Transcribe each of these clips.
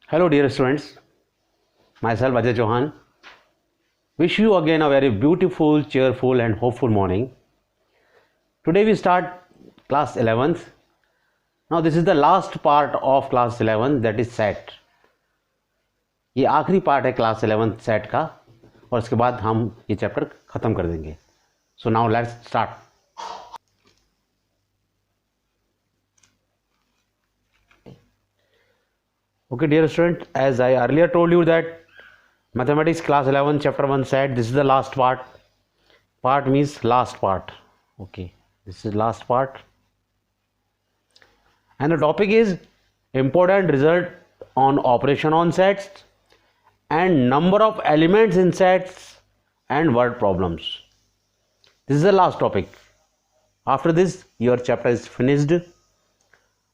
Hello dear students, myself Ajay Chauhan. Wish you again a very beautiful, cheerful and hopeful morning. Today we start class 11th. Now this is the last part of class 11, that is set. ये आखिरी part है class 11th set का और उसके बाद हम ये chapter ख़त्म कर देंगे. So now let's start. Okay dear student, as I earlier told you that mathematics class 11 chapter 1 set, this is the last part. Part means last part. Okay, this is last part. And the topic is important result on operation on sets and number of elements in sets and word problems. This is the last topic. After this your chapter is finished.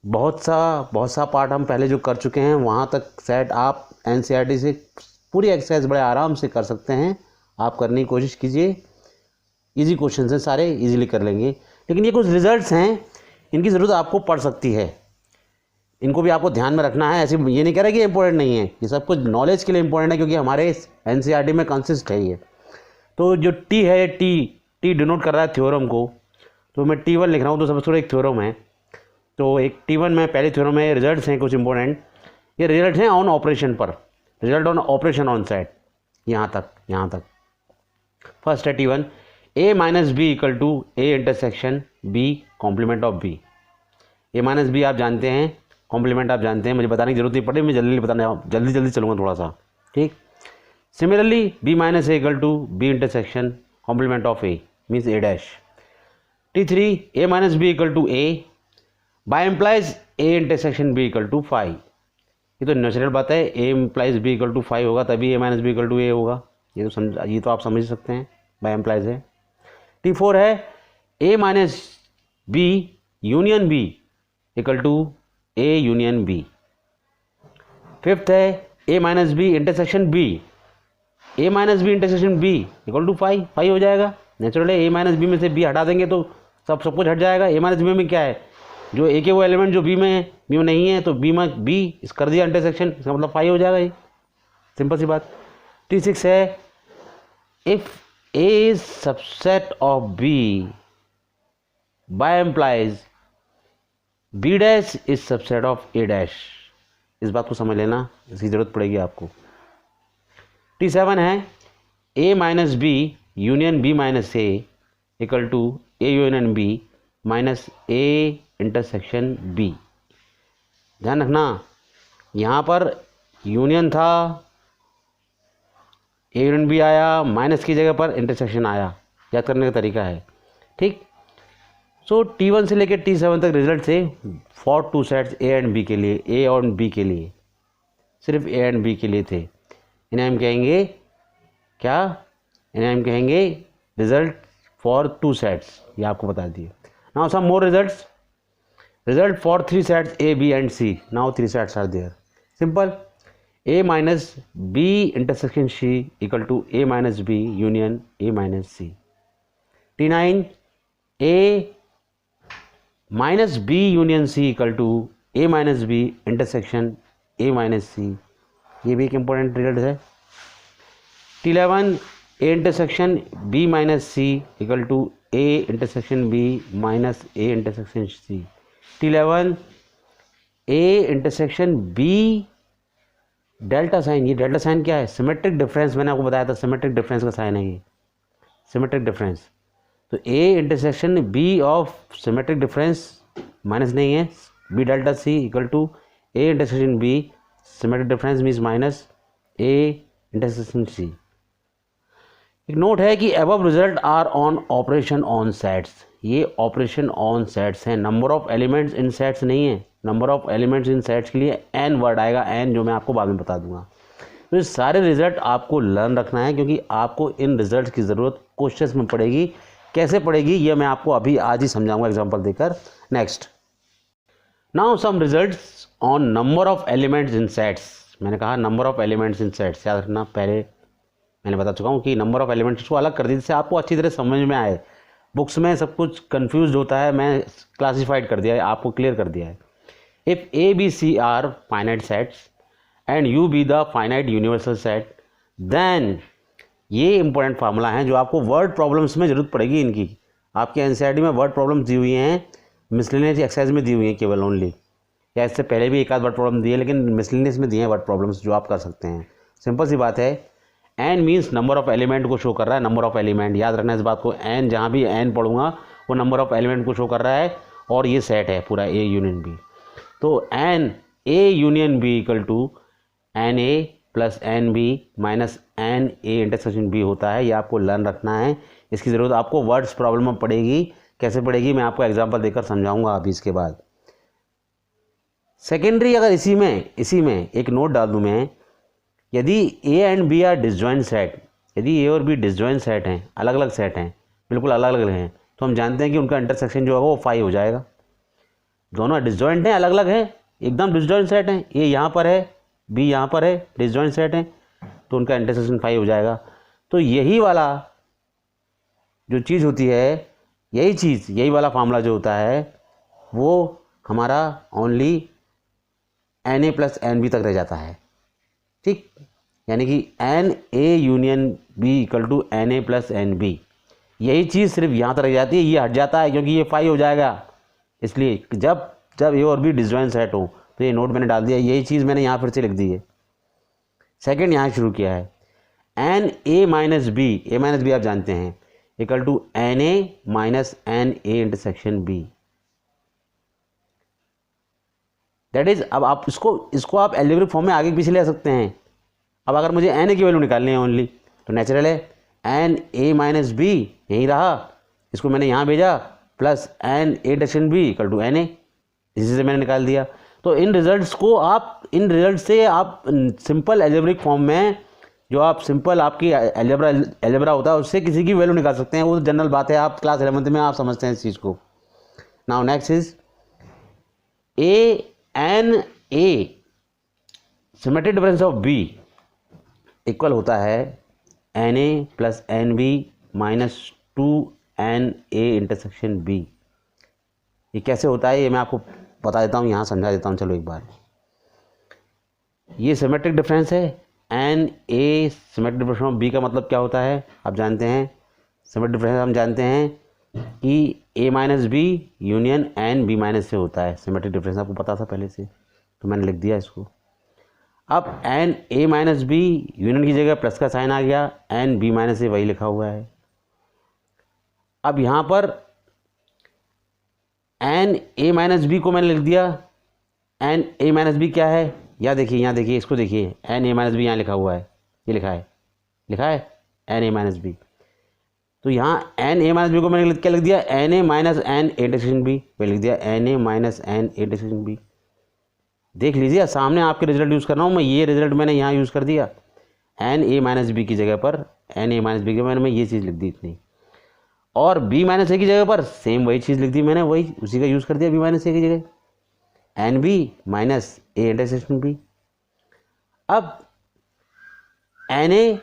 बहुत सा part हम पहले जो कर चुके हैं, वहाँ तक सेट आप एनसीईआरटी से पूरी एक्सरसाइज बड़े आराम से कर सकते हैं. आप करने की कोशिश कीजिए. इजी क्वेश्चन हैं सारे, इजीली कर लेंगे. लेकिन ये कुछ रिजल्ट्स हैं, इनकी ज़रूरत आपको पड़ सकती है. इनको भी आपको ध्यान में रखना है. ऐसे ये नहीं कह रहा कि इम्पोर्टेंट नहीं है, ये सब कुछ नॉलेज के लिए इम्पोर्टेंट है, क्योंकि हमारे एनसीईआरटी में कंसिस्ट है ये. तो जो टी है, टी डिनोट कर रहा है थ्योरम को, तो मैं T1 लिख रहा हूँ, तो सबसे थोड़ा एक थ्योरम है. तो एक T1 में पहले थ्योरम में रिजल्ट्स हैं कुछ इंपॉर्टेंट. ये रिजल्ट हैं ऑन ऑपरेशन पर, result on operation on set. यहाँ तक फर्स्ट है T1, A minus B equal to A intersection B complement of B. A minus B आप जानते हैं, कॉम्प्लीमेंट आप जानते हैं, मुझे बताने की जरूरत नहीं पड़ी, मैं जल्दी चलूँगा थोड़ा सा. ठीक. Similarly B minus A equal to B intersection complement of A means A dash. T3 A minus B equal to A by implies A intersection B equal to 5. ये तो नेचुरल बात है, A implies B equal to 5 होगा तभी A minus B equal to A होगा. ये तो आप समझ सकते हैं, बाय इम्प्लाइज है. T4 है A minus B union B equal to A union B. Fifth है A minus B intersection B, A minus B intersection B equal to 5 हो जाएगा. नेचुरल है, A माइनस B में से B हटा देंगे तो सब कुछ हट जाएगा. A माइनस B में क्या है, जो A के वो एलिमेंट जो B में है, B में नहीं है, तो B में B इस कर दिया इंटरसेक्शन, इसका मतलब 5 हो जाएगा. ये सिंपल सी बात. T6 है if A is subset of B by implies B dash is subset of A dash. इस बात को समझ लेना, इसकी ज़रूरत पड़ेगी आपको. T7 है A minus B union B minus A equal to A union B minus A intersection B. ध्यान रखना, यहाँ पर यूनियन था, A यूनियन B आया, माइनस की जगह पर इंटरसेक्शन आया. याद करने का तरीका है. ठीक. सो T1 से लेकर T7 तक रिजल्ट से for two sets A and B के लिए, A और B के लिए, सिर्फ A एंड B के लिए थे. इन्हें हम कहेंगे क्या, इन्हें हम कहेंगे रिजल्ट फॉर टू सेट्स. ये आपको बता दिए. Now some more results. Result for three sets A, B and C. Now three sets are there. Simple. A minus B intersection C equal to A minus B union A minus C. T9 A minus B union C equal to A minus B intersection A minus C. ये भी एक important result है. T11 A intersection B minus C equal to A intersection B minus A intersection C. T11 A intersection B delta sign. ये delta sign क्या है, symmetric difference. मैंने आपको बताया था सिमेट्रिक डिफरेंस का साइन है ये, सिमेट्रिक डिफरेंस. तो A intersection B of symmetric difference minus नहीं है, B delta C equal to A intersection B symmetric difference means minus A intersection C. एक नोट है कि above result are on operation on sets. ये operation on sets हैं, number of elements in sets नहीं है. Number of elements in sets के लिए n word आएगा, n जो मैं आपको बाद में बता दूंगा. तो ये सारे रिजल्ट आपको लर्न रखना है, क्योंकि आपको इन रिजल्ट्स की ज़रूरत क्वेश्चंस में पड़ेगी. कैसे पड़ेगी ये मैं आपको अभी आज ही समझाऊंगा एग्जांपल देकर. Next. Now some results on number of elements in sets. मैंने कहा number of elements in sets, याद रखना. पहले मैंने बता चुका हूँ कि नंबर ऑफ एलिमेंट्स को अलग कर दी, जिससे आपको अच्छी तरह समझ में आए. बुक्स में सब कुछ कंफ्यूज होता है, मैं क्लासिफाइड कर दिया है, आपको क्लियर कर दिया है. If A B C are finite sets and U be the finite universal set, then ये इंपॉर्टेंट फार्मूला हैं जो आपको वर्ड प्रॉब्लम्स में ज़रूरत पड़ेगी इनकी। आपके एनसीईआरटी में वर्ड प्रॉब्लम्स दी हुई हैं, मिसलेनियस एक्सरसाइज में दी हुई हैं केवल ओनली, या इससे पहले भी एक आध वर्ड प्रॉब्लम दी है लेकिन मिसलेनियस में दिए हैं वर्ड प्रॉब्लम्स जो आप कर सकते हैं। सिंपल सी बात है, n means number of element को शो कर रहा है, नंबर ऑफ एलिमेंट, याद रखना इस बात को। एन जहाँ भी एन पढ़ूंगा वो नंबर ऑफ एलिमेंट को शो कर रहा है, और ये सेट है पूरा ए यूनियन बी। तो n A union B equal to n A plus N B minus n A intersection B होता है। ये आपको लर्न रखना है, इसकी ज़रूरत आपको वर्ड्स प्रॉब्लम में पड़ेगी। कैसे पड़ेगी मैं आपको एग्जांपल देकर समझाऊंगा अभी इसके बाद। सेकेंडरी अगर इसी में एक नोट डाल दूँ मैं, यदि A and B are disjoint set, यदि ए और बी डिसजॉइंट सेट हैं, अलग अलग सेट हैं, बिल्कुल अलग अलग हैं, तो हम जानते हैं कि उनका इंटरसेक्शन जो होगा वो 5 हो जाएगा। दोनों डिसजॉइंट हैं, अलग अलग हैं, एकदम डिसजॉइंट सेट हैं, ए यहाँ पर है, बी यहाँ पर है, डिसजॉइंट सेट हैं, तो उनका इंटरसेक्शन 5 हो जाएगा। तो यही वाला जो चीज़ होती है, यही वाला फार्मूला जो होता है वो हमारा only n A plus N B तक रह जाता है। ठीक, यानी कि n A union B equal to n A plus N B, यही चीज़ सिर्फ यहाँ तक रह जाती है, ये हट जाता है क्योंकि ये 5 हो जाएगा। इसलिए जब ए और बी डिसजॉइंट सेट हो, तो ये नोट मैंने डाल दिया, यही चीज़ मैंने यहाँ फिर से लिख दी है। सेकंड यहाँ शुरू किया है, एन ए माइनस बी आप जानते हैं equal to n A minus n A intersection B. That is, अब आप इसको आप एल्जेब्रिक फॉर्म में आगे पीछे ले सकते हैं। अब अगर मुझे एन ए की वैल्यू निकालनी है ओनली, तो नेचुरल है एन ए माइनस बी यहीं रहा, इसको मैंने यहाँ भेजा, plus n A intersection B equal to n A, इसी से मैंने निकाल दिया। तो इन रिजल्ट से आप सिंपल एल्जेब्रिक फॉर्म में, जो आप सिंपल आपकी एल्जेब्रा होता है उससे किसी की वैल्यू निकाल सकते हैं। वो जनरल बात है, आप क्लास 11th में आप समझते हैं इस चीज़ को। Now next is A n A symmetric difference of B equal होता है n A plus N B minus 2 n A intersection B. ये कैसे होता है ये मैं आपको बता देता हूँ, यहाँ समझा देता हूँ। चलो एक बार, ये सिमेट्रिक डिफरेंस है, n A symmetric difference of B का मतलब क्या होता है आप जानते हैं। सिमेट्रिक डिफरेंस हम जानते हैं कि A minus B union N B minus से होता है। सिमेट्रिक डिफरेंस आपको पता था पहले से, तो मैंने लिख दिया इसको। अब N A minus B union की जगह प्लस का साइन आ गया, एन बी माइनस से वही लिखा हुआ है। अब यहाँ पर एन ए माइनस बी को मैंने लिख दिया, एन ए माइनस बी क्या है, यहाँ देखिए इसको देखिए, एन ए माइनस बी यहाँ लिखा हुआ है, ये लिखा है एन ए माइनस बी। तो यहाँ एन ए माइनस बी को मैंने क्या लिख दिया, n A minus n A intersection B, मैंने लिख दिया n A minus n A intersection B. देख लीजिए सामने आपके रिजल्ट यूज़ कर रहा हूँ मैं, ये रिजल्ट मैंने यहाँ यूज़ कर दिया, एन ए माइनस बी की जगह पर एन ए माइनस बी की मैंने ये चीज़ लिख दी इतनी, और बी माइनस ए की जगह पर सेम वही चीज़ लिख दी मैंने, वही उसी का यूज़ कर दिया बी माइनस ए की जगह, N B minus A intersection B. अब N A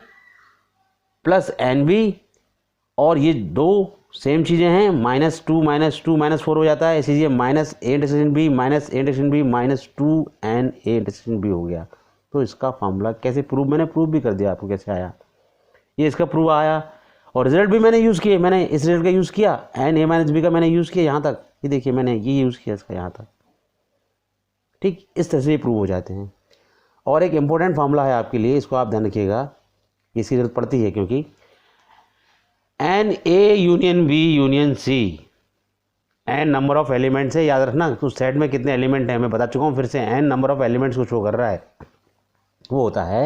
plus N B, और ये दो सेम चीज़ें हैं, -2 -4 हो जाता है, इसीलिए minus A intersection B minus A intersection B minus 2 n A intersection B हो गया। तो इसका फार्मूला कैसे प्रूव, मैंने प्रूव भी कर दिया आपको कैसे आया, ये इसका प्रूव आया। और रिजल्ट भी मैंने यूज़ किए, मैंने इस रिजल्ट का यूज़ किया, एन ए माइनस बी का मैंने यूज़ किया यहाँ तक, ये देखिए मैंने ये यूज़ किया इसका यहाँ तक। ठीक, इस तरह से प्रूव हो जाते हैं। और एक इम्पोर्टेंट फार्मूला है आपके लिए, इसको आप ध्यान रखिएगा, इसकी ज़रूरत पड़ती है, क्योंकि n A union B union C, n number of elements है, याद रखना उस सेट में कितने एलिमेंट हैं मैं बता चुका हूँ, फिर से एन नंबर ऑफ एलिमेंट्स को शो कर रहा है, वो होता है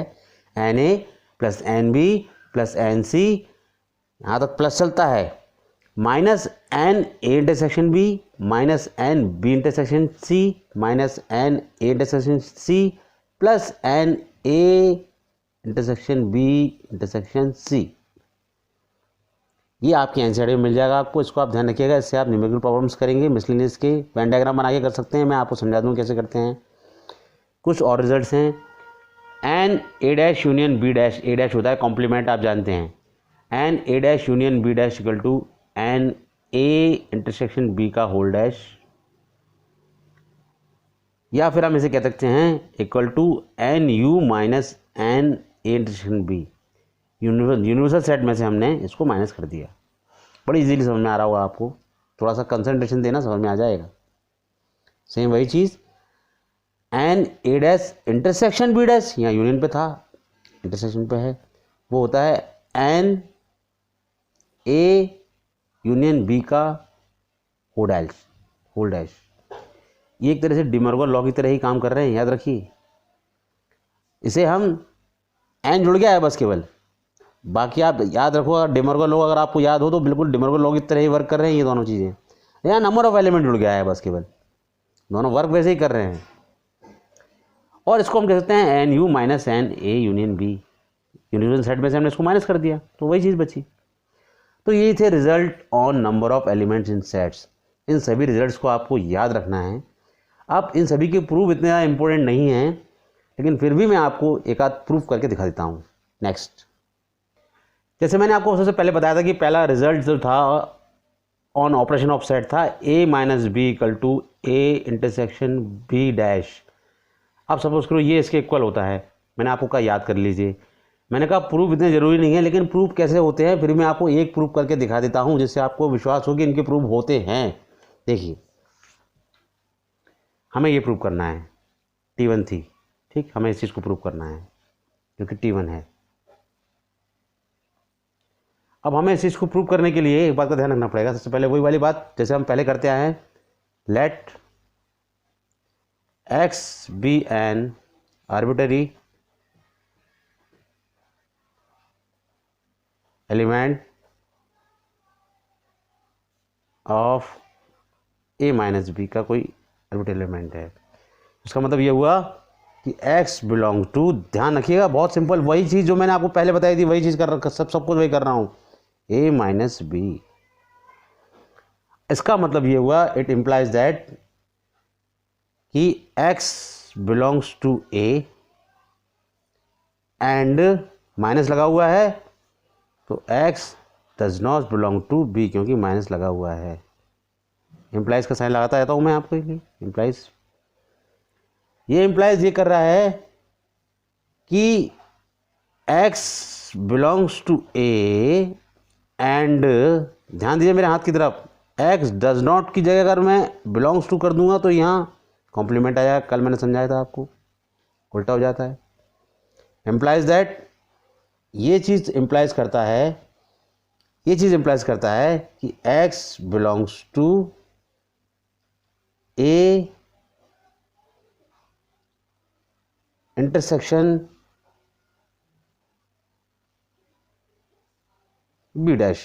n A plus N B plus n C, यहाँ तक प्लस चलता है, minus n A intersection B minus n B intersection C minus n A intersection C plus n A intersection B intersection C. ये आपके NCERT में मिल जाएगा आपको, इसको आप ध्यान रखिएगा। इससे आप न्यूमेरिकल प्रॉब्लम्स करेंगे, मिसलेनियस के वेन डायग्राम बना के कर सकते हैं, मैं आपको समझा दूँ कैसे करते हैं। कुछ और रिजल्ट्स हैं, n A dash union B dash, A dash होता है कॉम्प्लीमेंट आप जानते हैं, n A dash union B dash equal to n A intersection B का होल डैश, या फिर हम इसे कह सकते हैं equal to n U minus n A intersection B. Universal set में से हमने इसको माइनस कर दिया। बड़ी इजीली समझ में आ रहा होगा आपको, थोड़ा सा कंसंट्रेशन देना समझ में आ जाएगा। सेम वही चीज़ n A dash intersection B dash, यहाँ यूनियन पे था, इंटरसेक्शन पे है, वो होता है एन ए यूनियन बी का होल डैश। ये एक तरह से डिमर्गन लॉ की तरह ही काम कर रहे हैं, याद रखिए। इसे हम एन जुड़ गया है बस केवल, बाकी आप याद रखो, डिमर्गन लॉ अगर आपको याद हो तो बिल्कुल डिमर्गन लॉ की तरह ही वर्क कर रहे हैं ये दोनों चीज़ें। यहाँ नंबर ऑफ एलिमेंट जुड़ गया है बस केवल, दोनों वर्क वैसे ही कर रहे हैं। और इसको हम कह सकते हैं n U minus n A union B. Universal set में से हमने इसको माइनस कर दिया तो वही चीज़ बची। तो ये थे result on number of elements in sets. इन सभी रिजल्ट्स को आपको याद रखना है। अब इन सभी के प्रूफ इतने ज़्यादा इंपॉर्टेंट नहीं हैं, लेकिन फिर भी मैं आपको एक आध प्रूफ करके दिखा देता हूँ। नेक्स्ट, जैसे मैंने आपको सबसे पहले बताया था कि पहला रिजल्ट जो था ऑन ऑपरेशन ऑफ सेट था A minus B equal to A intersection B dash. अब सपोज करो ये इसके इक्वल होता है, मैंने आपको कहा याद कर लीजिए। मैंने कहा प्रूफ इतने ज़रूरी नहीं है, लेकिन प्रूफ कैसे होते हैं फिर मैं आपको एक प्रूफ करके दिखा देता हूँ जिससे आपको विश्वास हो कि इनके प्रूफ होते हैं। देखिए, हमें ये प्रूफ करना है T1 थी, ठीक, हमें इस चीज़ को प्रूफ करना है क्योंकि T1 है। अब हमें इस चीज़ को प्रूफ करने के लिए एक बात का ध्यान रखना पड़ेगा। सबसे पहले वही वाली बात जैसे हम पहले करते आए हैं, let x be an arbitrary element of A minus B का कोई आर्बिटरी एलिमेंट है। इसका मतलब ये हुआ कि x बिलोंग टू, ध्यान रखिएगा बहुत सिंपल, वही चीज़ जो मैंने आपको पहले बताई थी वही चीज़ कर रहा, सब कुछ वही कर रहा हूँ, a माइनस बी। इसका मतलब ये हुआ इट इम्प्लाइज दैट कि x belongs to a and minus लगा हुआ है तो x does not belong to b, क्योंकि माइनस लगा हुआ है। इम्प्लाइज का साइन लगाता रहता हूँ मैं आपके लिए। इम्प्लाइज, ये इम्प्लाइज ये कर रहा है कि x belongs to a and, ध्यान दीजिए मेरे हाथ की तरफ, x डज नॉट की जगह अगर मैं बिलोंग्स टू कर दूंगा तो यहाँ कॉम्प्लीमेंट आ जाएगा। कल मैंने समझाया था आपको, उल्टा हो जाता है। इम्प्लाइज दैट, ये चीज़ इम्प्लाइज करता है, ये चीज़ इम्प्लाइज करता है कि x belongs to a intersection B dash.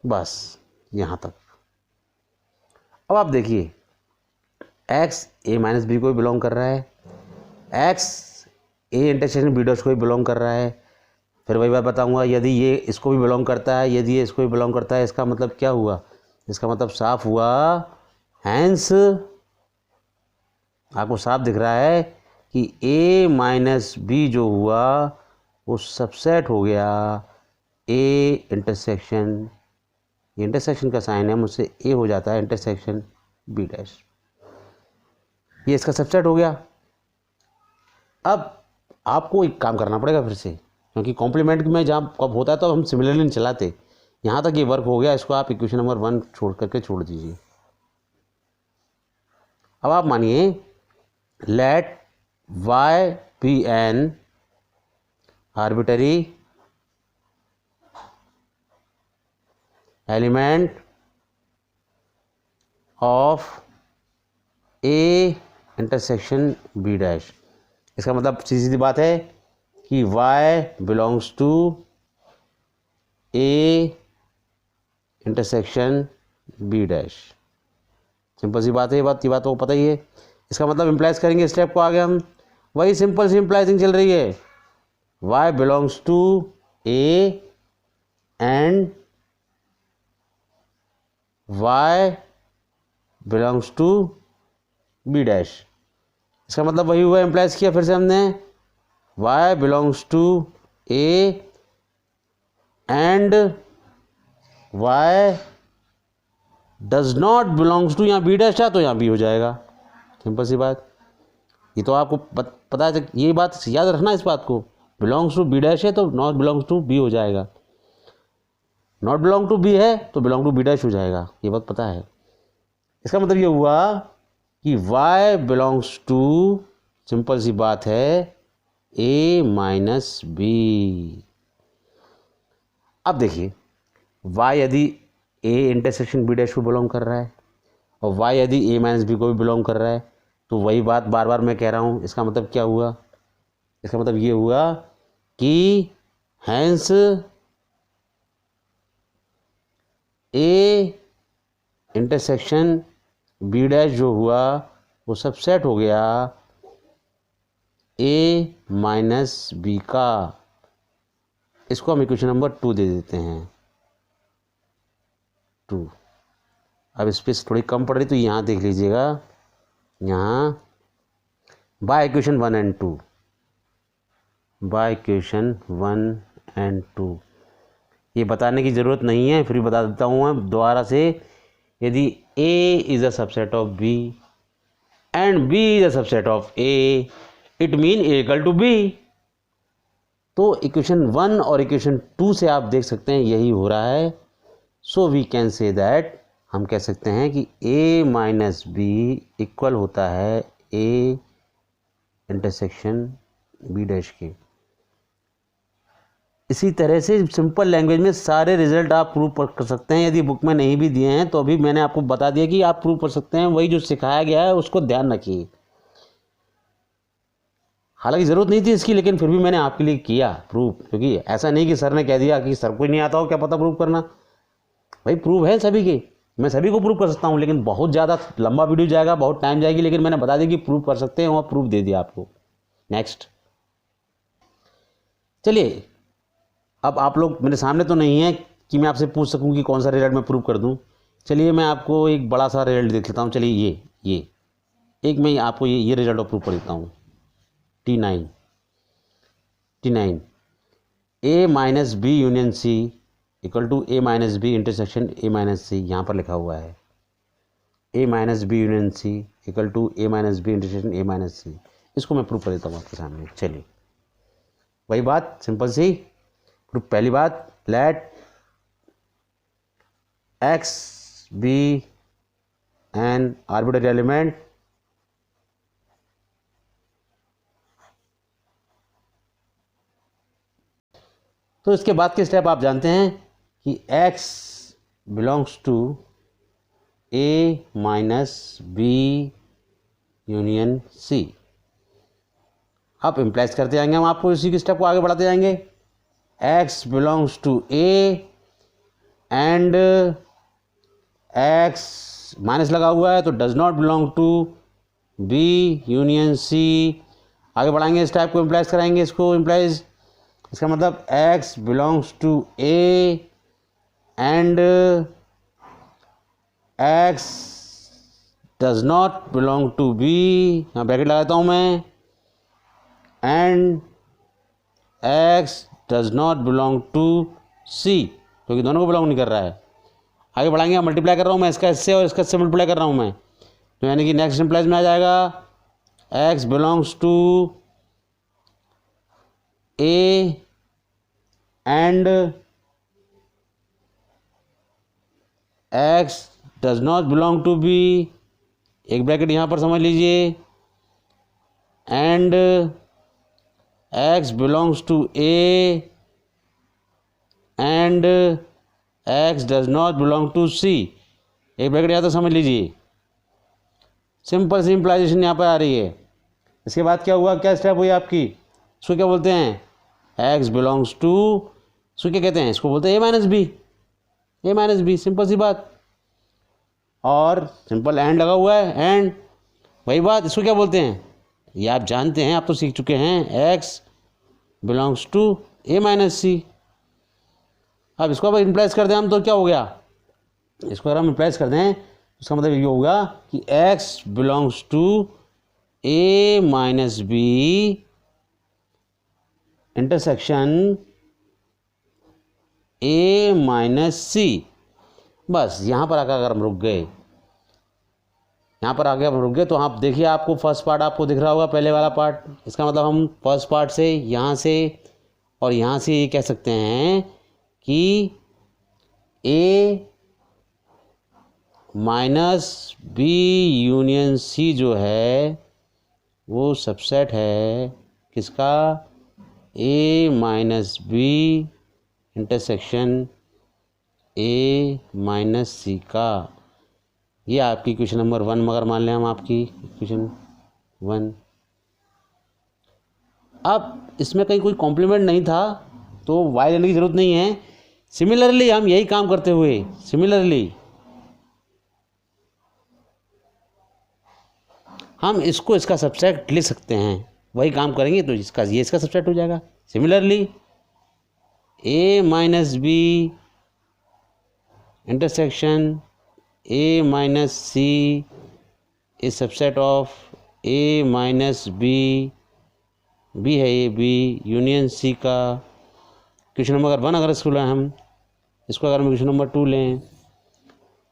बस यहाँ तक। अब आप देखिए x a माइनस बी को भी बिलोंग कर रहा है, x a intersection B dash को भी बिलोंग कर रहा है। फिर वही बात बताऊंगा, यदि ये इसको भी बिलोंग करता है, यदि ये इसको भी बिलोंग करता है, इसका मतलब क्या हुआ? इसका मतलब साफ हुआ, हैंस आपको साफ दिख रहा है कि a माइनस बी जो हुआ वो सबसेट हो गया a इंटरसेक्शन, ये इंटरसेक्शन का साइन है, मुझसे a हो जाता है इंटरसेक्शन b डैश, ये इसका सबसेट हो गया। अब आपको एक काम करना पड़ेगा फिर से, क्योंकि कॉम्प्लीमेंट में जहाँ कब होता है तो हम सिमिलरली नहीं चलाते। यहाँ तक ये वर्क हो गया, इसको आप इक्वेशन नंबर 1 छोड़ करके छोड़ दीजिए। अब आप मानिए let y be an arbitrary element of a intersection b dash. इसका मतलब सीधी सीधी बात है कि y belongs to a intersection b dash. Simple सी बात है, ये बात तो पता ही है। इसका मतलब इम्प्लाइज करेंगे स्टेप को आगे हम, वही सिंपल सी इम्प्लाइजिंग चल रही है, y belongs to a and y belongs to b dash. इसका मतलब वही हुआ, इम्प्लाइज किया फिर से हमने, y belongs to a and y does not belongs to, यहाँ बी डैश है तो यहाँ बी हो जाएगा, सिंपल सी बात। ये तो आपको पता है, ये बात याद रखना इस बात को, बिलोंग्स टू बी डैश है तो नॉट बिलोंग्स टू बी हो जाएगा, नॉट बिलोंग टू बी है तो बिलोंग टू बी डैश हो जाएगा, ये बात पता है। इसका मतलब ये हुआ कि y बिलोंग्स टू, सिंपल सी बात है, a माइनस बी। अब देखिए y यदि a इंटरसेक्शन बी डैश को बिलोंग कर रहा है और y यदि a माइनस बी को भी बिलोंग कर रहा है, तो वही बात बार बार मैं कह रहा हूँ, इसका मतलब क्या हुआ, इसका मतलब ये हुआ कि hence a intersection B dash जो हुआ वो सबसेट हो गया a माइनस बी का। इसको हम इक्वेशन नंबर 2 दे देते हैं, 2। अब स्पेस थोड़ी कम पड़ रही तो यहाँ देख लीजिएगा, यहाँ by equation 1 and 2, by equation 1 and 2, ये बताने की ज़रूरत नहीं है, फिर बता देता हूँ मैं दोबारा से। यदि A is a subset of B and B is a subset of A, it mean A equal to B। तो इक्वेशन 1 और इक्वेशन 2 से आप देख सकते हैं यही हो रहा है। So we can say that, हम कह सकते हैं कि A माइनस बी इक्वल होता है A इंटरसेक्शन B डैश के। इसी तरह से सिंपल लैंग्वेज में सारे रिजल्ट आप प्रूव कर सकते हैं। यदि बुक में नहीं भी दिए हैं तो अभी मैंने आपको बता दिया कि आप प्रूव कर सकते हैं, वही जो सिखाया गया है उसको ध्यान रखिए। हालांकि ज़रूरत नहीं थी इसकी, लेकिन फिर भी मैंने आपके लिए किया प्रूव, क्योंकि ऐसा नहीं कि सर ने कह दिया कि सर को ही नहीं आता हो, क्या पता प्रूव करना। भाई प्रूव है सभी के, मैं सभी को प्रूव कर सकता हूँ, लेकिन बहुत ज़्यादा लंबा वीडियो जाएगा, बहुत टाइम जाएगी, लेकिन मैंने बता दिया कि प्रूव कर सकते हैं और प्रूफ दे दिया आपको। नेक्स्ट, चलिए अब आप लोग मेरे सामने तो नहीं है कि मैं आपसे पूछ सकूं कि कौन सा रिजल्ट मैं प्रूव कर दूं। चलिए मैं आपको एक बड़ा सा रिजल्ट देख लेता हूं। चलिए ये एक मैं आपको ये रिजल्ट प्रूव कर देता हूं। T9 A minus B union C equal to A minus B intersection A minus C, यहाँ पर लिखा हुआ है A minus B union C equal to A minus B intersection A minus C। इसको मैं प्रूव कर देता हूँ आपके सामने। चलिए वही बात सिंपल सी। पहली बात, let x be an arbitrary element तो इसके बाद के स्टेप आप जानते हैं कि x belongs to A minus B union C। आप इम्प्लाइज करते जाएंगे, हम आपको इसी के स्टेप को आगे बढ़ाते जाएंगे। x belongs to A and x minus लगा हुआ है तो does not belong to B union C। आगे बढ़ाएंगे, इस टाइप को इम्प्लाइज कराएंगे, इसको इम्प्लाइज, इसका मतलब x belongs to A and x does not belong to B, यहाँ ब्रैकेट लगाता हूँ मैं, and x does not belong to C, क्योंकि दोनों को बिलोंग नहीं कर रहा है। आगे बढ़ाएंगे, मल्टीप्लाई कर रहा हूँ मैं, इसका इससे और इसका इससे मल्टीप्लाई कर रहा हूँ मैं, तो यानी कि नेक्स्ट इम्प्लाइज में आ जाएगा x belongs to A and x does not belong to B, एक ब्रैकेट यहाँ पर समझ लीजिए, and x belongs to A and x does not belong to C, एक ब्रैकेट यहाँ तो समझ लीजिए। सिंपल सी इम्प्लाइजेशन यहाँ पर आ रही है। इसके बाद क्या हुआ, क्या स्टेप हुई आपकी, इसको क्या बोलते हैं, x बिलोंग्स टू, इसको क्या कहते हैं, इसको बोलते हैं A माइनस बी, सिंपल सी बात। और सिंपल एंड लगा हुआ है, एंड वही बात, इसको क्या बोलते हैं, ये आप जानते हैं, आप तो सीख चुके हैं, x belongs to A minus C। अब इसको अगर इम्प्लाइज कर दें हम तो क्या हो गया, इसको अगर हम इम्प्लाइज कर दें इसका मतलब ये होगा कि x belongs to A minus B intersection A minus C। बस यहाँ पर आकर अगर हम रुक गए, यहाँ पर आगे हम रुक गए, तो आप देखिए आपको फर्स्ट पार्ट आपको दिख रहा होगा, पहले वाला पार्ट। इसका मतलब हम फर्स्ट पार्ट से यहाँ से और यहाँ से ये कह सकते हैं कि A minus B union C जो है वो सबसेट है किसका, A minus B intersection A minus C का। ये आपकी क्वेश्चन नंबर 1 मगर मान लें हम आपकी क्वेश्चन 1। अब इसमें कहीं कोई कॉम्प्लीमेंट नहीं था तो वाई लेने की ज़रूरत नहीं है। सिमिलरली हम यही काम करते हुए सिमिलरली हम इसको इसका सबसेट लिख सकते हैं, वही काम करेंगे तो इसका ये इसका सबसेट हो जाएगा। Similarly A minus B intersection A minus C is subset of A minus B, B है ये बी यूनियन सी का। क्वेश्चन नंबर 1 अगर इसको लें हम, इसको अगर हम क्वेश्चन नंबर 2 लें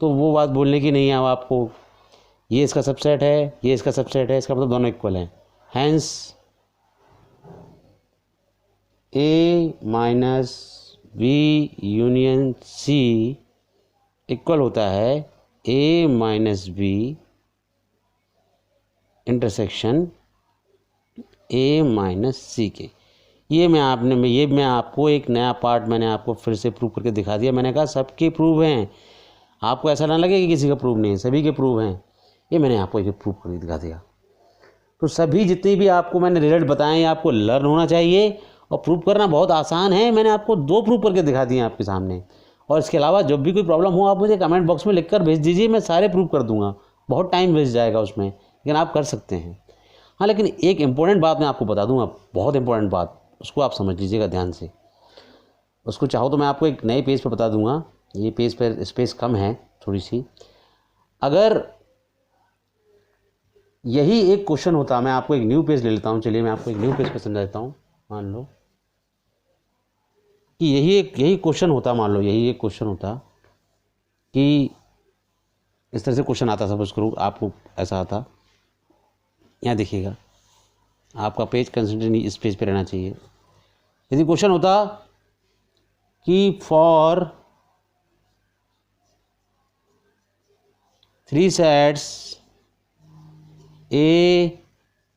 तो वो बात बोलने की नहीं है अब आपको। ये इसका सबसेट है, ये इसका सबसेट है, इसका मतलब दोनों इक्वल हैं। Hence A minus B union C equal होता है A minus B intersection A minus C के। ये मैं आपको एक नया पार्ट मैंने आपको फिर से प्रूव करके दिखा दिया। मैंने कहा सबके प्रूव हैं, आपको ऐसा ना लगे कि किसी का प्रूव नहीं है, सभी के प्रूव हैं। ये मैंने आपको एक प्रूव करके दिखा दिया। तो सभी जितने भी आपको मैंने रिजल्ट बताए आपको लर्न होना चाहिए, और प्रूव करना बहुत आसान है। मैंने आपको 2 प्रूव करके दिखा दिए आपके सामने। और इसके अलावा जब भी कोई प्रॉब्लम हो आप मुझे कमेंट बॉक्स में लिखकर भेज दीजिए, मैं सारे प्रूव कर दूंगा। बहुत टाइम वेस्ट जाएगा उसमें, लेकिन आप कर सकते हैं। हाँ, लेकिन एक इम्पॉर्टेंट बात मैं आपको बता दूंगा, बहुत इंपॉर्टेंट बात, उसको आप समझ लीजिएगा ध्यान से। उसको चाहो तो मैं आपको एक नए पेज पर बता दूंगा, ये पेज पर स्पेस कम है थोड़ी सी। अगर यही एक क्वेश्चन होता, मैं आपको एक न्यू पेज ले लेता हूँ, चलिए मैं आपको एक न्यू पेज पर समझा देता हूँ। मान लो कि यही क्वेश्चन होता, मान लो यही एक क्वेश्चन होता कि इस तरह से क्वेश्चन आता, सपोज करो आपको ऐसा आता। यहाँ देखिएगा, आपका पेज कंसंट्रेट इस पेज पे रहना चाहिए। यदि क्वेश्चन होता कि for 3 sets A,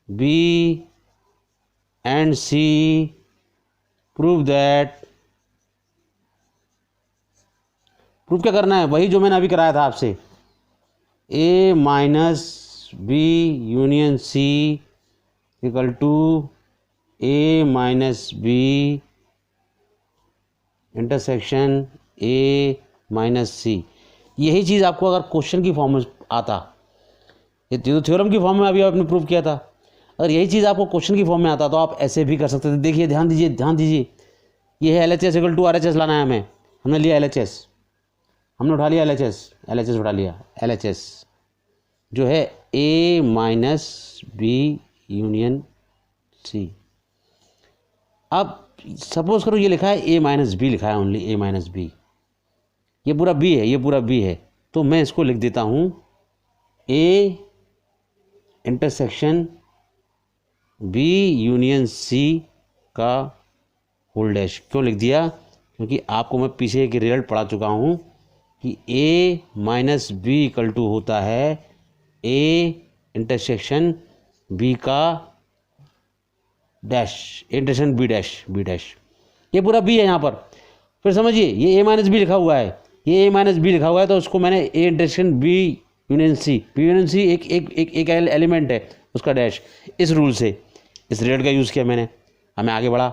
B and C prove that, proof क्या करना है, वही जो मैंने अभी कराया था आपसे। A minus B union C equal to A minus B intersection A minus C. यही चीज़ आपको अगर क्वेश्चन की फॉर्म में आता, ये तो थ्योरम की फॉर्म में अभी आपने प्रूव किया था, अगर यही चीज़ आपको क्वेश्चन की फॉर्म में आता तो आप ऐसे भी कर सकते थे। देखिए ध्यान दीजिए, ये है LHS इक्वल टू RHS लाना है हमें। हमने लिया LHS, हमने उठा लिया LHS उठा लिया। LHS जो है A minus B union C. अब सपोज करो ये लिखा है A माइनस बी, लिखा है ओनली A माइनस बी, ये पूरा B है, ये पूरा B है। तो मैं इसको लिख देता हूँ A intersection B union C का होल डैश। क्यों लिख दिया, क्योंकि आपको मैं पीछे एक रिजल्ट पढ़ा चुका हूँ कि A minus B equal to होता है A इंटरसेक्शन B का डैश, इंटरसेक्शन B डैश। ये पूरा B है यहाँ पर। फिर समझिए ये A माइनस बी लिखा हुआ है, ये A माइनस बी लिखा हुआ है, तो उसको मैंने A intersection B union C एक एलिमेंट है उसका डैश। इस रूल से, इस रिजल्ट का यूज़ किया मैंने। अब मैं आगे बढ़ा,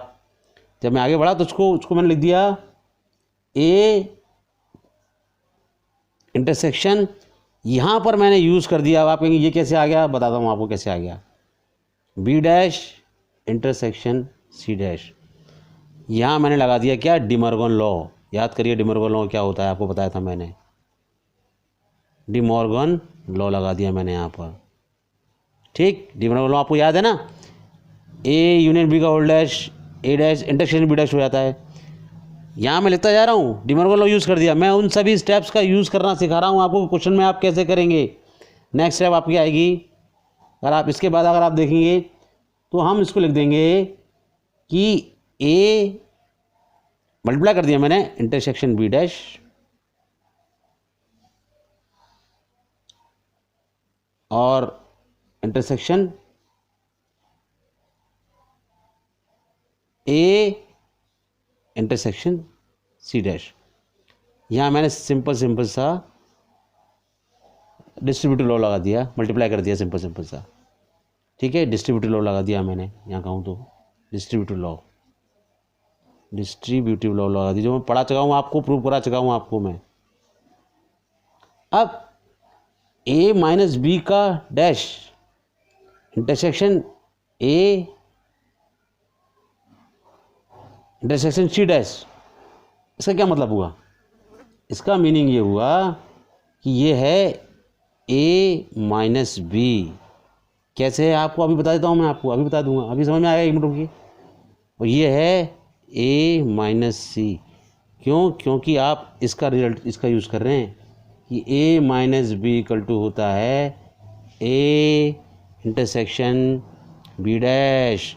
जब मैं आगे बढ़ा तो उसको मैंने लिख दिया A इंटरसेक्शन, यहाँ पर मैंने यूज़ कर दिया। अब आप कहेंगे ये कैसे आ गया, बताता हूँ आपको कैसे आ गया। B dash intersection C dash, यहाँ मैंने लगा दिया क्या, डिमॉर्गन लॉ। याद करिए डिमॉर्गन लॉ क्या होता है, आपको बताया था मैंने। डिमॉर्गन लॉ लगा दिया मैंने यहाँ पर, ठीक। डिमॉर्गन लॉ आपको याद है ना, A यूनियन B का whole dash A dash intersection B dash हो जाता है। यहाँ मैं लिखता जा रहा हूँ, डिमॉर्गन लॉ यूज़ कर दिया। मैं उन सभी स्टेप्स का यूज़ करना सिखा रहा हूँ आपको, क्वेश्चन में आप कैसे करेंगे। नेक्स्ट स्टेप आपकी आएगी, अगर आप इसके बाद अगर आप देखेंगे तो हम इसको लिख देंगे कि ए मल्टीप्लाई कर दिया मैंने इंटरसेक्शन बी डैश और intersection A intersection C dash. यहाँ मैंने सिंपल सा डिस्ट्रीब्यूटिव लॉ लगा दिया, मल्टीप्लाई कर दिया सिंपल सा, ठीक है। डिस्ट्रीब्यूटिव लॉ लगा दिया मैंने, यहाँ कहूँ तो डिस्ट्रीब्यूटिव लॉ लगा दी, जो मैं पढ़ा चुका हूँ आपको, प्रूव करा चुका हूँ आपको मैं। अब a माइनस बी का dash intersection A intersection C dash, इसका क्या मतलब हुआ? इसका मीनिंग ये हुआ कि ये है a माइनस बी। कैसे है आपको अभी बता देता हूँ मैं, आपको अभी बता दूंगा, अभी समझ में आएगा, एक मिनट रुकिए। और ये है a माइनस सी। क्यों? क्योंकि आप इसका रिजल्ट इसका यूज़ कर रहे हैं कि a minus B equal to होता है a इंटरसेक्शन बी डैश।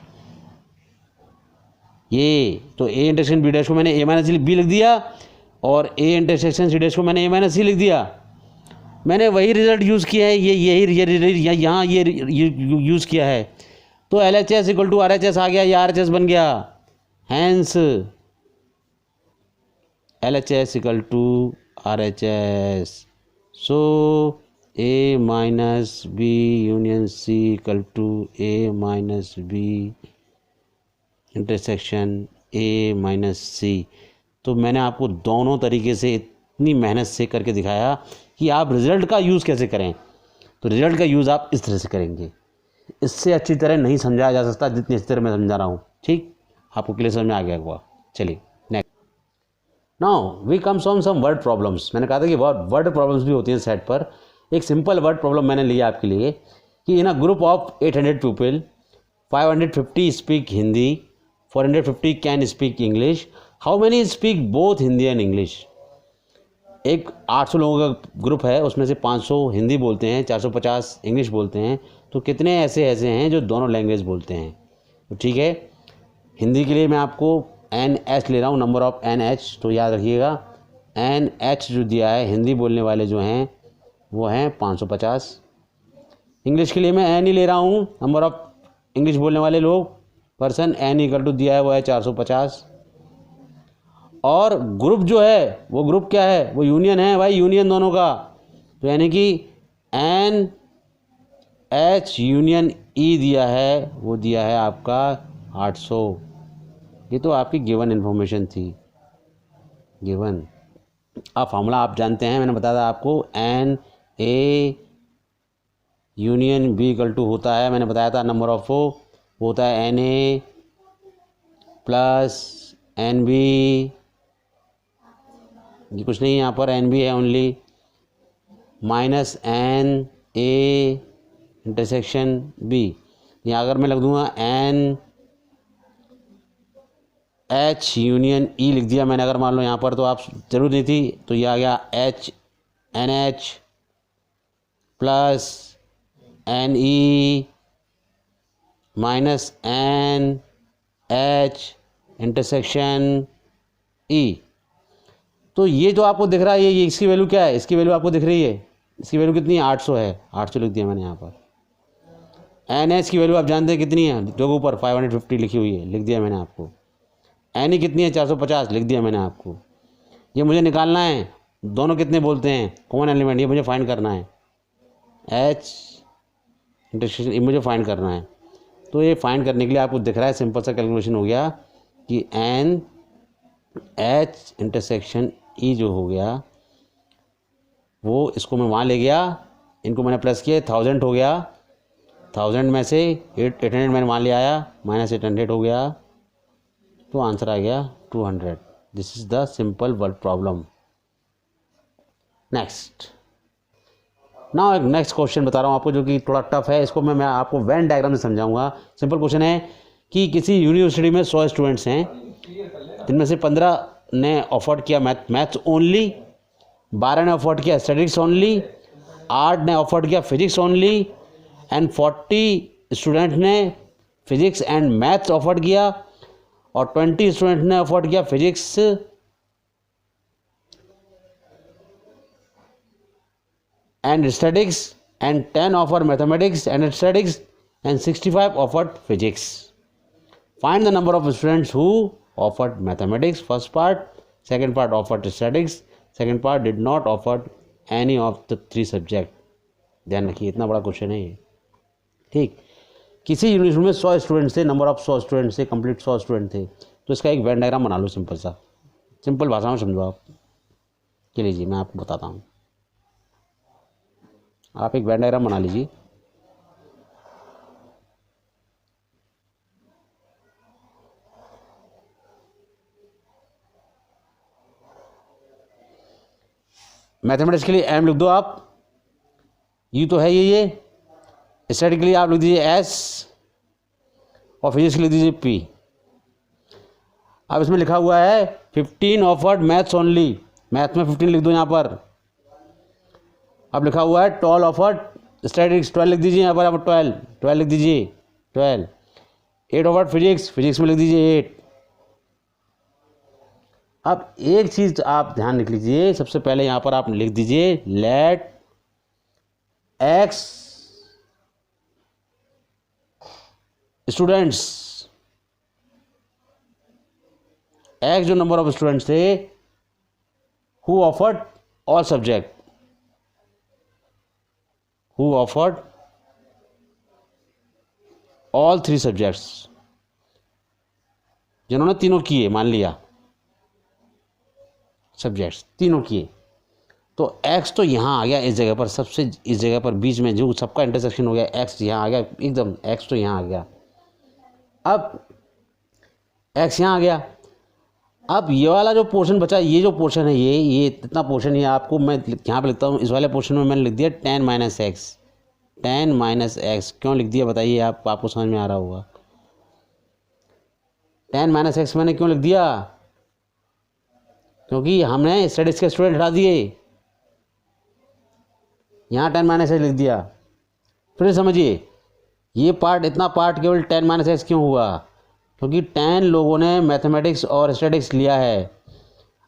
ये तो a इंटरसेक्शन बी डैश को मैंने a माइनस बी लिख दिया और a इंटरसेक्शन सी डैश को मैंने a माइनस सी लिख दिया। मैंने वही रिजल्ट यूज़ किया है, यहाँ ये यूज़ किया है। तो L H S equal to R H S आ गया, या आर एच एस बन गया। Hence L H S equal to R H S. So A minus B union C equal to A minus B intersection A minus C. तो मैंने आपको दोनों तरीके से इतनी मेहनत से करके दिखाया कि आप रिज़ल्ट का यूज़ कैसे करें। तो रिज़ल्ट का यूज़ आप इस तरह से करेंगे, इससे अच्छी तरह नहीं समझाया जा सकता जितनी अच्छी तरह मैं समझा रहा हूँ। ठीक, आपको क्लियर समझ में आ गया हुआ। चलिए next, now we comes on some word problems. मैंने कहा था कि वर्ड प्रॉब्लम्स भी होती हैं सेट पर। एक सिंपल वर्ड प्रॉब्लम मैंने लिया आपके लिए कि in a group of 800 people 550 speak Hindi, 450 can speak English, how many speak both Hindi and English. एक 800 लोगों का ग्रुप है, उसमें से 500 हिंदी बोलते हैं, 450 इंग्लिश बोलते हैं। तो कितने ऐसे हैं जो दोनों लैंग्वेज बोलते हैं? तो ठीक है, हिंदी के लिए मैं आपको NH ले रहा हूँ, नंबर ऑफ़ NH। तो याद रखिएगा NH जो दिया है, हिंदी बोलने वाले जो हैं वो हैं 550। इंग्लिश के लिए मैं N ही ले रहा हूँ, नंबर ऑफ़ इंग्लिश बोलने वाले लोग पर्सन, N इक्वल टू दिया है वो है 450। और ग्रुप जो है वो ग्रुप क्या है? वो यूनियन है भाई, यूनियन दोनों का। तो यानी कि NH यूनियन E दिया है, वो दिया है आपका 800। ये तो आपकी गिवन इन्फॉर्मेशन थी, गिवन। अब फॉर्मूला आप जानते हैं, मैंने बताया था आपको NA union B equal to होता है, मैंने बताया था नंबर ऑफ होता है NA प्लस NB। ये कुछ नहीं, यहाँ पर NB है only, minus NA intersection B। यहाँ अगर मैं लग दूँगा NH यूनियन E लिख दिया मैंने, अगर मान लो यहाँ पर, तो आप जरूर नहीं थी, तो ये आ गया NH plus NE minus NH intersection E। तो ये जो आपको दिख रहा है, ये इसकी वैल्यू क्या है? इसकी वैल्यू आपको दिख रही है, इसकी वैल्यू कितनी है? 800 है, 800 लिख दिया मैंने यहाँ पर। NH की वैल्यू आप जानते हैं कितनी है, जो ऊपर 550 लिखी हुई है, लिख दिया मैंने आपको। NE कितनी है? 450 लिख दिया मैंने आपको। ये मुझे निकालना है दोनों कितने बोलते हैं, कॉमन एलिमेंट, ये मुझे फाइंड करना है। H इंटरसेक्शन ये मुझे फाइंड करना है। तो ये फाइंड करने के लिए आपको दिख रहा है, सिंपल सा कैलकुलेशन हो गया कि NH इंटरसेक्शन E जो हो गया वो, इसको मैं वहाँ ले गया, इनको मैंने प्लस किया, 1000 हो गया। 1000 में से 800 मैंने वहाँ ले आया, माइनस 800 हो गया, तो आंसर आ गया 200। This is the simple word problem. Next, now एक नेक्स्ट क्वेश्चन बता रहा हूँ आपको, जो कि थोड़ा टफ है। इसको मैं आपको वेन डायग्राम से समझाऊंगा। सिंपल क्वेश्चन है कि किसी यूनिवर्सिटी में 100 स्टूडेंट्स हैं, जिनमें से 15 ने ऑफर्ड किया मैथ्स ओनली, 12 ने ऑफर्ड किया स्टैटिस्टिक्स ओनली, 8 ने ऑफर्ड किया फिजिक्स ओनली एंड 40 स्टूडेंट ने फिजिक्स एंड मैथ्स ऑफर्ड किया और 20 स्टूडेंट ने ऑफर्ड किया physics and statistics and 10 offer mathematics and statistics and 65 offered physics. Find the number of students who offered mathematics. First part. Second part offered statistics. Second part did not offered any of the 3 subject. ध्यान रखिए, इतना बड़ा question है ये. ठीक, किसी university में 100 students थे, नंबर ऑफ 100 स्टूडेंट्स थे, कंप्लीट 100 स्टूडेंट थे, तो इसका एक वेन डायग्राम बना लो सिंपल सा, सिंपल भाषा में समझो आप. के लीजिए मैं आपको बताता हूँ. आप एक वेन डायग्राम बना लीजिए. मैथमेटिक्स के लिए एम लिख दो आप, यू तो है ये. स्टैटिस्टिक्स के लिए आप लिख दीजिए एस और फिजिक्स लिख दीजिए पी. अब इसमें लिखा हुआ है 15 ऑफर्ड मैथ्स ओनली. मैथ्स में 15 लिख दो यहाँ पर. अब लिखा हुआ है 12 ऑफर्ड स्टैटिस्टिक्स, 12 लिख दीजिए यहाँ पर. आप 12 लिख दीजिए 12. 8 ऑफर्ड फिजिक्स, फिजिक्स में लिख दीजिए 8. अब एक चीज़ आप ध्यान रख लीजिए, सबसे पहले यहाँ पर आप लिख दीजिए लेट एक्स स्टूडेंट्स. एक्स जो नंबर ऑफ स्टूडेंट्स थे who offered all subject, who offered all 3 subjects, जिन्होंने तीनों किए, मान लिया सब्जेक्ट्स तीनों किए. तो x तो यहाँ आ गया इस जगह पर, सबसे इस जगह पर बीच में जो सबका इंटरसेक्शन हो गया, x यहाँ आ गया एकदम, x तो यहाँ आ गया. अब x यहाँ आ गया. अब ये वाला जो पोर्शन बचा, ये जो पोर्शन है, ये इतना पोर्शन, ये आपको मैं यहाँ पे लिखता हूँ. इस वाले पोर्शन में मैंने लिख दिया 10 माइनस एक्स. 10 माइनस एक्स क्यों लिख दिया बताइए आप, आपको समझ में आ रहा होगा. 10 माइनस एक्स मैंने क्यों लिख दिया, क्योंकि हमने स्टैटिस्टिक्स के स्टूडेंट हटा दिए. यहाँ 10 माइनस एक्स लिख दिया. फिर समझिए ये पार्ट, इतना पार्ट केवल 10 माइनस एक्स क्यों हुआ, क्योंकि 10 लोगों ने मैथमेटिक्स और स्टैटिस्टिक्स लिया है.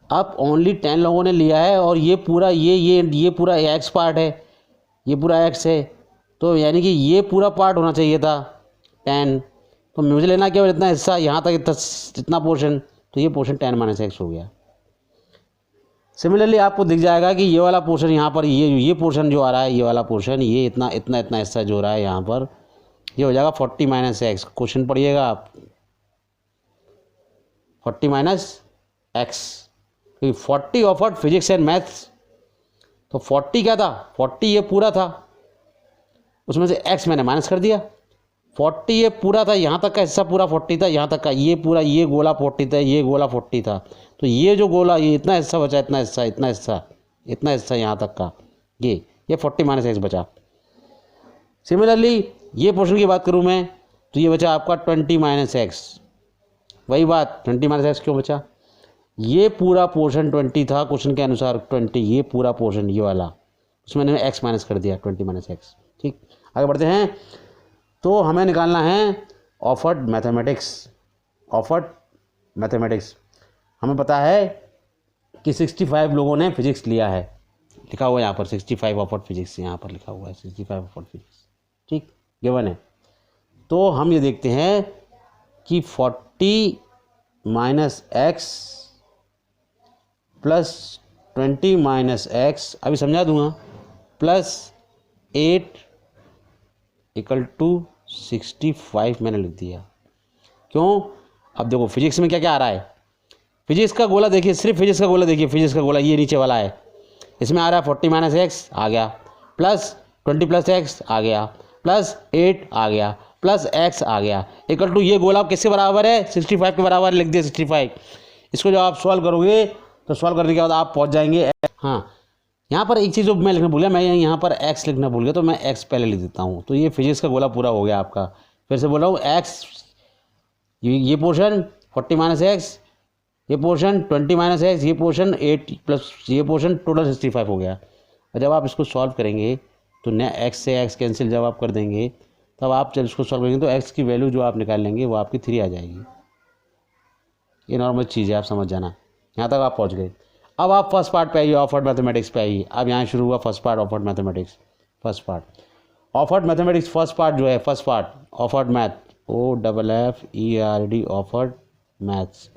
अब ओनली 10 लोगों ने लिया है और ये पूरा ये पूरा एक्स पार्ट है, ये पूरा एक्स है, तो यानी कि ये पूरा पार्ट होना चाहिए था 10. तो मुझे लेना केवल इतना हिस्सा, यहाँ तक इतना पोर्शन, तो ये पोर्शन 10 माइनस एक्स हो गया. सिमिलरली आपको दिख जाएगा कि ये वाला पोर्शन यहाँ पर, ये पोर्शन जो आ रहा है, ये वाला पोर्शन, ये इतना हिस्सा जो हो रहा है यहाँ पर, ये हो जाएगा 40 माइनस एक्स. क्वेश्चन पढ़िएगा आप, 40 minus x. 40 offered physics and maths, तो 40 क्या था, 40 ये पूरा था, उसमें से x मैंने माइनस कर दिया. 40 ये पूरा था, यहाँ तक का हिस्सा पूरा 40 था, यहाँ तक का ये पूरा, ये गोला 40 था, ये गोला 40 था, तो ये जो गोला, ये इतना हिस्सा बचा, इतना हिस्सा यहाँ तक का, ये 40 माइनस एक्स बचा. सिमिलरली ये पोर्शन की बात करूँ मैं, तो ये बचा आपका 20 माइनस एक्स. वही बात, 20 माइनस एक्स क्यों बचा, ये पूरा पोर्शन 20 था क्वेश्चन के अनुसार 20, ये पूरा पोर्शन ये वाला, उसमें मैंने एक्स माइनस कर दिया 20 माइनस एक्स. ठीक, आगे बढ़ते हैं. तो हमें निकालना है ऑफर्ड मैथमेटिक्स. ऑफर्ड मैथमेटिक्स हमें पता है कि 65 लोगों ने फिजिक्स लिया है, लिखा हुआ है यहाँ पर 65 ऑफर्ड फिजिक्स, यहाँ पर लिखा हुआ है 65 ऑफर्ड फिजिक्स. ठीक, गिवन है. तो हम ये देखते हैं कि 40 minus x plus 20 minus x, अभी समझा दूंगा, प्लस 8 इक्वल टू 65 मैंने लिख दिया. क्यों, अब देखो फिजिक्स में क्या क्या आ रहा है. फिजिक्स का गोला देखिए, सिर्फ फिजिक्स का गोला देखिए, फिजिक्स का गोला ये नीचे वाला है, इसमें आ रहा है 40 माइनस एक्स आ गया, प्लस 20 प्लस एक्स आ गया, प्लस 8 आ गया, प्लस एक्स आ गया, इक्वल टू ये गोला किसके बराबर है, 65 के बराबर लिख दिया 65. इसको जब आप सॉल्व करोगे तो सॉल्व करने के बाद आप पहुंच जाएंगे. हाँ, यहाँ पर एक चीज़ जो मैं लिखना भूल गया, मैं यहाँ पर x लिखना भूल गया, तो मैं x पहले लिख देता हूँ. तो ये फिजिक्स का गोला पूरा हो गया आपका. फिर से बोल रहा हूँ, x ये पोर्शन 40 माइनस एक्स ये पोर्शन 20 माइनस एक्स, ये पोर्शन 8 प्लस ये पोर्शन टोटल 65 हो गया। और जब आप इसको सॉल्व करेंगे तो न एक्स से एक्स कैंसिल जब आप कर देंगे तब आप जब इसको सॉल्व करेंगे तो एक्स की वैल्यू जो आप निकाल लेंगे वो आपकी 3 आ जाएगी। ये नॉर्मल चीज़ है, आप समझ जाना। यहाँ तक आप पहुँच गए। अब आप फर्स्ट पार्ट पे आइए, ऑफर्ड मैथमेटिक्स पे आइए। अब यहाँ शुरू हुआ first part offered mathematics. First part offered mathematics, first part जो है, first part offered math, OFFERD offered maths.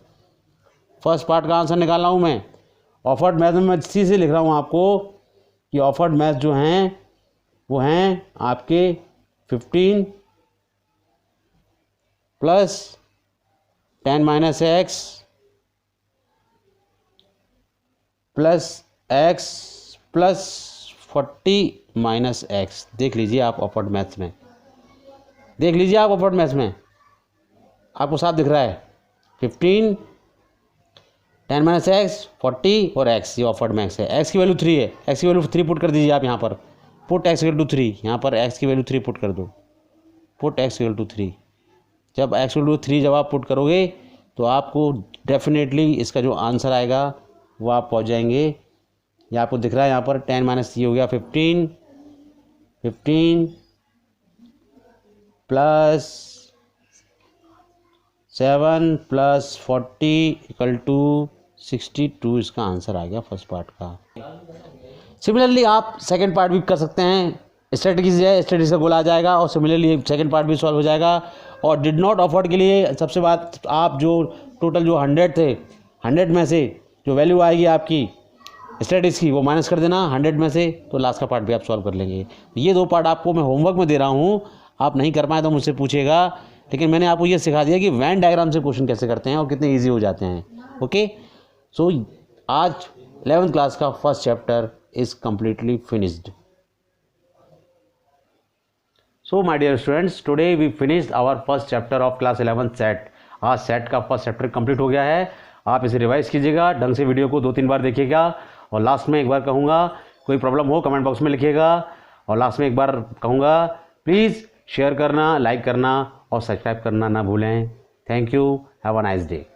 First part का आंसर निकाल रहा हूँ मैं। ऑफर्ड मैथ में मैं सी से लिख रहा हूँ आपको कि ऑफर्ड मैथ जो हैं वो हैं आपके 15 plus 10 minus x plus x plus 40 minus x. देख लीजिए आप ऑफर्ड मैथ्स में, देख लीजिए आप ऑफर्ड मैथ्स में, आपको साफ दिख रहा है 15 10 माइनस एक्स 40 और एक्स, ये ऑफर्ड मैथ्स है। एक्स की वैल्यू 3 है, एक्स की वैल्यू 3 पुट कर दीजिए आप यहाँ पर। पुट एक्स इक्वल टू 3, यहाँ पर एक्स की वैल्यू 3 पुट कर दो। Put X equal to 3। जब एक्स इक्वल टू 3 जब आप पुट करोगे तो आपको डेफिनेटली इसका जो आंसर आएगा वो आप पहुँच जाएंगे। ये आपको दिख रहा है यहाँ पर 10 माइनस ये हो गया 15 प्लस 7 प्लस 40 इक्वल टू 62, इसका आंसर आ गया फर्स्ट पार्ट का। सिमिलरली आप सेकंड पार्ट भी कर सकते हैं। स्ट्रेटजी है, स्ट्रेटजी का गोल आ जाएगा और सिमिलरली सेकंड पार्ट भी सॉल्व हो जाएगा। और डिड नॉट ऑफर्ड के लिए सबसे बात, आप जो टोटल जो 100 थे, 100 में से जो वैल्यू आएगी आपकी स्ट्रेटजी की वो माइनस कर देना 100 में से, तो लास्ट का पार्ट भी आप सॉल्व कर लेंगे। ये 2 पार्ट आपको मैं होमवर्क में दे रहा हूँ, आप नहीं कर पाए तो मुझसे पूछेगा, लेकिन मैंने आपको ये सिखा दिया कि वेन डायग्राम से क्वेश्चन कैसे करते हैं और कितने ईजी हो जाते हैं। ओके, सो आज 11th क्लास का first chapter is completely finished. So my dear students, today we finished our first chapter of class 11th set. आज सेट का फर्स्ट चैप्टर कंप्लीट हो गया है। आप इसे रिवाइज कीजिएगा, ढंग से वीडियो को 2-3 बार देखिएगा। और लास्ट में एक बार कहूँगा, कोई प्रॉब्लम हो कमेंट बॉक्स में लिखिएगा। और लास्ट में एक बार कहूँगा, प्लीज़ शेयर करना, लाइक करना और सब्सक्राइब करना ना भूलें। Thank you, have a nice day.